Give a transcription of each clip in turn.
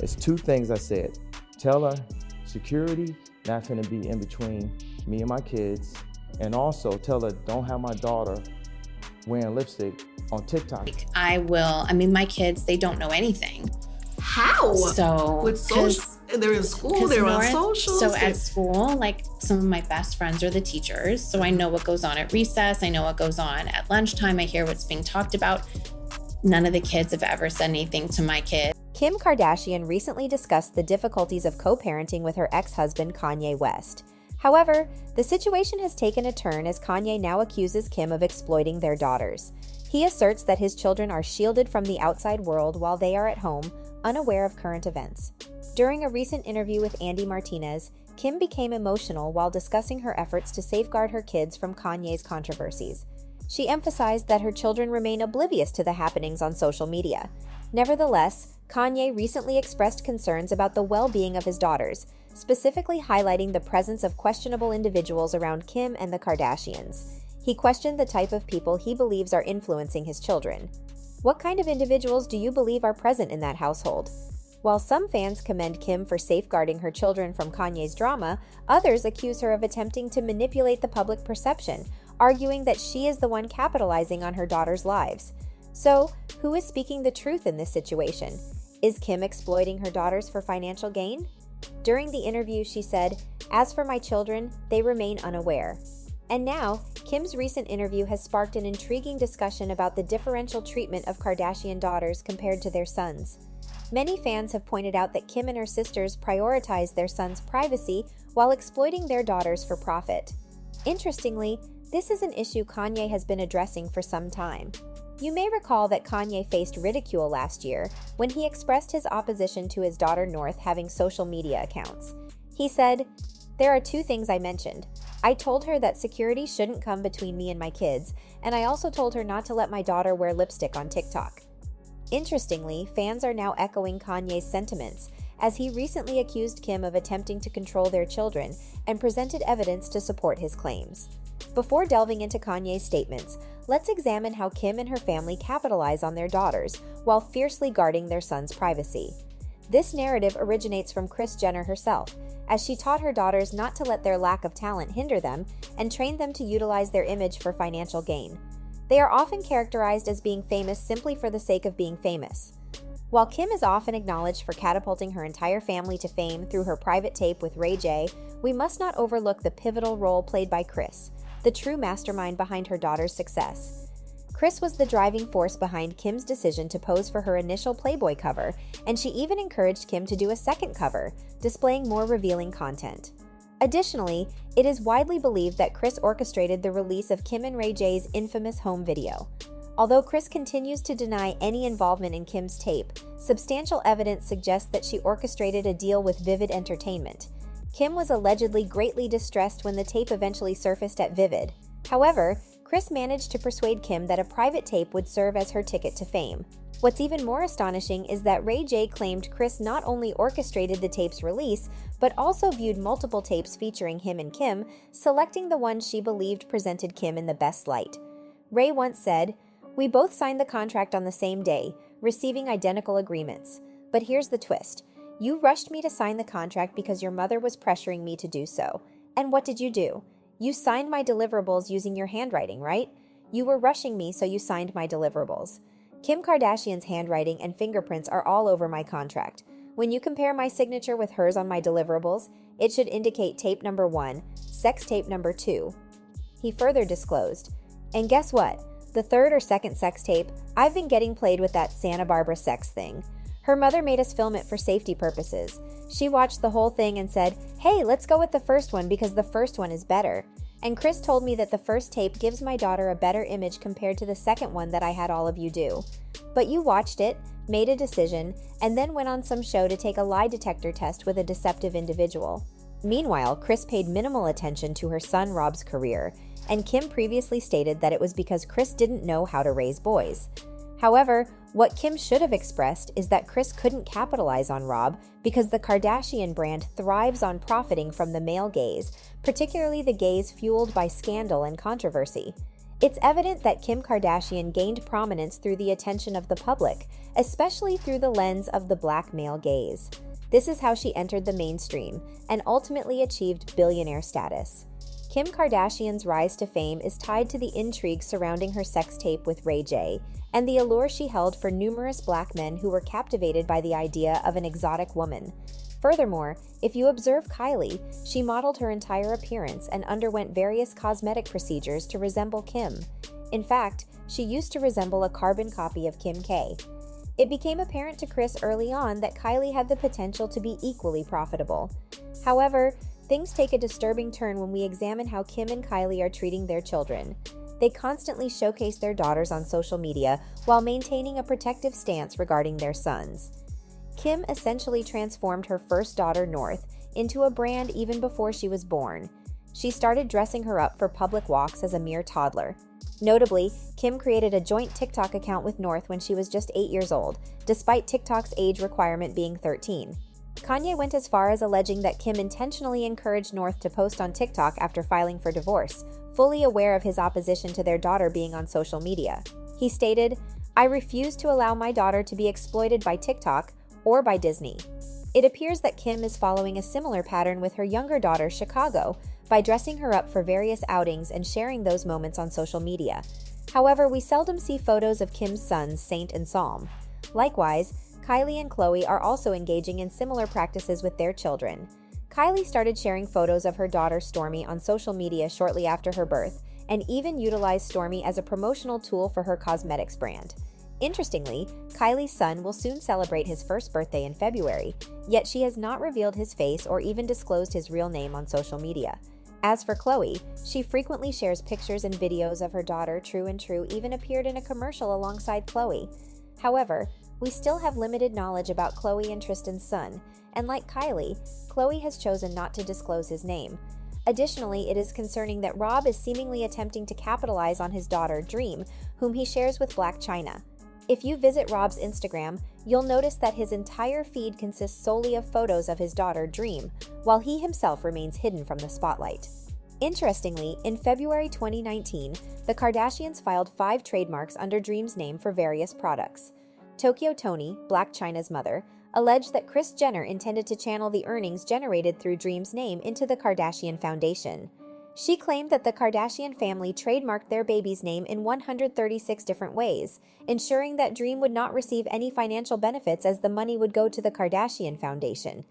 It's two things I said. Tell her security not finna be in between me and my kids, and also tell her don't have my daughter wearing lipstick on TikTok. My kids, they don't know anything. How? So with social, they're in school, they're on social. So at school, like some of my best friends are the teachers. So I know what goes on at recess. I know what goes on at lunchtime. I hear what's being talked about. None of the kids have ever said anything to my kid. Kim Kardashian recently discussed the difficulties of co-parenting with her ex-husband Kanye West. However, the situation has taken a turn as Kanye now accuses Kim of exploiting their daughters. He asserts that his children are shielded from the outside world while they are at home, unaware of current events. During a recent interview with Andy Martinez, Kim became emotional while discussing her efforts to safeguard her kids from Kanye's controversies. She emphasized that her children remain oblivious to the happenings on social media. Nevertheless, Kanye recently expressed concerns about the well-being of his daughters, specifically highlighting the presence of questionable individuals around Kim and the Kardashians. He questioned the type of people he believes are influencing his children. What kind of individuals do you believe are present in that household? While some fans commend Kim for safeguarding her children from Kanye's drama, others accuse her of attempting to manipulate the public perception, arguing that she is the one capitalizing on her daughters' lives. So, who is speaking the truth in this situation? Is Kim exploiting her daughters for financial gain? During the interview, she said, "As for my children, they remain unaware." And now, Kim's recent interview has sparked an intriguing discussion about the differential treatment of Kardashian daughters compared to their sons. Many fans have pointed out that Kim and her sisters prioritize their sons' privacy while exploiting their daughters for profit. Interestingly, this is an issue Kanye has been addressing for some time. You may recall that Kanye faced ridicule last year when he expressed his opposition to his daughter North having social media accounts. He said, "There are two things I mentioned. I told her that security shouldn't come between me and my kids, and I also told her not to let my daughter wear lipstick on TikTok." Interestingly, fans are now echoing Kanye's sentiments, as he recently accused Kim of attempting to control their children and presented evidence to support his claims. Before delving into Kanye's statements, let's examine how Kim and her family capitalize on their daughters while fiercely guarding their son's privacy. This narrative originates from Kris Jenner herself, as she taught her daughters not to let their lack of talent hinder them and trained them to utilize their image for financial gain. They are often characterized as being famous simply for the sake of being famous. While Kim is often acknowledged for catapulting her entire family to fame through her private tape with Ray J, we must not overlook the pivotal role played by Kris, the true mastermind behind her daughter's success. Kris was the driving force behind Kim's decision to pose for her initial Playboy cover, and she even encouraged Kim to do a second cover, displaying more revealing content. Additionally, it is widely believed that Kris orchestrated the release of Kim and Ray J's infamous home video. Although Kris continues to deny any involvement in Kim's tape, substantial evidence suggests that she orchestrated a deal with Vivid Entertainment. Kim was allegedly greatly distressed when the tape eventually surfaced at Vivid. However, Kris managed to persuade Kim that a private tape would serve as her ticket to fame. What's even more astonishing is that Ray J claimed Kris not only orchestrated the tape's release, but also viewed multiple tapes featuring him and Kim, selecting the one she believed presented Kim in the best light. Ray once said, "We both signed the contract on the same day, receiving identical agreements. But here's the twist. You rushed me to sign the contract because your mother was pressuring me to do so. And what did you do? You signed my deliverables using your handwriting, right? You were rushing me, so you signed my deliverables. Kim Kardashian's handwriting and fingerprints are all over my contract. When you compare my signature with hers on my deliverables, it should indicate tape number 1, sex tape number 2. He further disclosed, "And guess what? The third or second sex tape, I've been getting played with that Santa Barbara sex thing. Her mother made us film it for safety purposes. She watched the whole thing and said, 'Hey, let's go with the first one because the first one is better.' And Kris told me that the first tape gives my daughter a better image compared to the second one that I had all of you do. But you watched it, made a decision, and then went on some show to take a lie detector test with a deceptive individual." Meanwhile, Kris paid minimal attention to her son Rob's career, and Kim previously stated that it was because Kris didn't know how to raise boys. However, what Kim should have expressed is that Kris couldn't capitalize on Rob because the Kardashian brand thrives on profiting from the male gaze, particularly the gaze fueled by scandal and controversy. It's evident that Kim Kardashian gained prominence through the attention of the public, especially through the lens of the black male gaze. This is how she entered the mainstream and ultimately achieved billionaire status. Kim Kardashian's rise to fame is tied to the intrigue surrounding her sex tape with Ray J and the allure she held for numerous black men who were captivated by the idea of an exotic woman. Furthermore, if you observe Kylie, she modeled her entire appearance and underwent various cosmetic procedures to resemble Kim. In fact, she used to resemble a carbon copy of Kim K. It became apparent to Kris early on that Kylie had the potential to be equally profitable. However, things take a disturbing turn when we examine how Kim and Kylie are treating their children. They constantly showcase their daughters on social media while maintaining a protective stance regarding their sons. Kim essentially transformed her first daughter, North, into a brand even before she was born. She started dressing her up for public walks as a mere toddler. Notably, Kim created a joint TikTok account with North when she was just 8 years old, despite TikTok's age requirement being 13. Kanye went as far as alleging that Kim intentionally encouraged North to post on TikTok after filing for divorce, fully aware of his opposition to their daughter being on social media. He stated, "I refuse to allow my daughter to be exploited by TikTok or by Disney." It appears that Kim is following a similar pattern with her younger daughter, Chicago, by dressing her up for various outings and sharing those moments on social media. However, we seldom see photos of Kim's sons, Saint and Psalm. Likewise, Kylie and Khloe are also engaging in similar practices with their children. Kylie started sharing photos of her daughter Stormi on social media shortly after her birth, and even utilized Stormi as a promotional tool for her cosmetics brand. Interestingly, Kylie's son will soon celebrate his first birthday in February, yet she has not revealed his face or even disclosed his real name on social media. As for Khloe, she frequently shares pictures and videos of her daughter. True and True even appeared in a commercial alongside Khloe. However, we still have limited knowledge about Khloe and Tristan's son, and like Kylie, Khloe has chosen not to disclose his name. Additionally, it is concerning that Rob is seemingly attempting to capitalize on his daughter, Dream, whom he shares with Blac Chyna. If you visit Rob's Instagram, you'll notice that his entire feed consists solely of photos of his daughter, Dream, while he himself remains hidden from the spotlight. Interestingly, in February 2019, the Kardashians filed 5 trademarks under Dream's name for various products. Tokyo Toni, Blac Chyna's mother, alleged that Kris Jenner intended to channel the earnings generated through Dream's name into the Kardashian Foundation. She claimed that the Kardashian family trademarked their baby's name in 136 different ways, ensuring that Dream would not receive any financial benefits as the money would go to the Kardashian Foundation.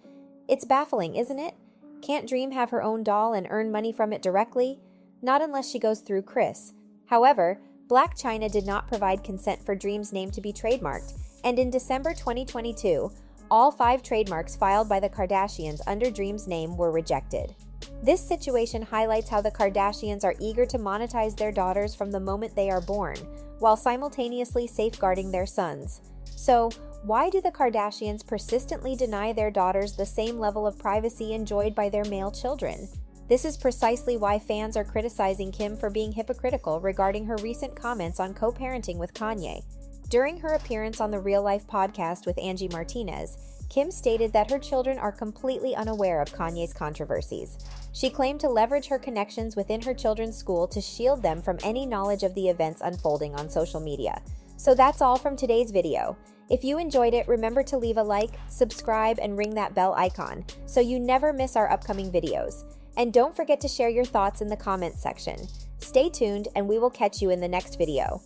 It's baffling, isn't it? Can't Dream have her own doll and earn money from it directly? Not unless she goes through Kris. However, Blac Chyna did not provide consent for Dream's name to be trademarked, and in December 2022, all 5 trademarks filed by the Kardashians under Dream's name were rejected. This situation highlights how the Kardashians are eager to monetize their daughters from the moment they are born, while simultaneously safeguarding their sons. So, why do the Kardashians persistently deny their daughters the same level of privacy enjoyed by their male children? This is precisely why fans are criticizing Kim for being hypocritical regarding her recent comments on co-parenting with Kanye. During her appearance on the Real Life podcast with Angie Martinez, Kim stated that her children are completely unaware of Kanye's controversies. She claimed to leverage her connections within her children's school to shield them from any knowledge of the events unfolding on social media. So that's all from today's video. If you enjoyed it, remember to leave a like, subscribe, and ring that bell icon so you never miss our upcoming videos. And don't forget to share your thoughts in the comments section. Stay tuned, and we will catch you in the next video.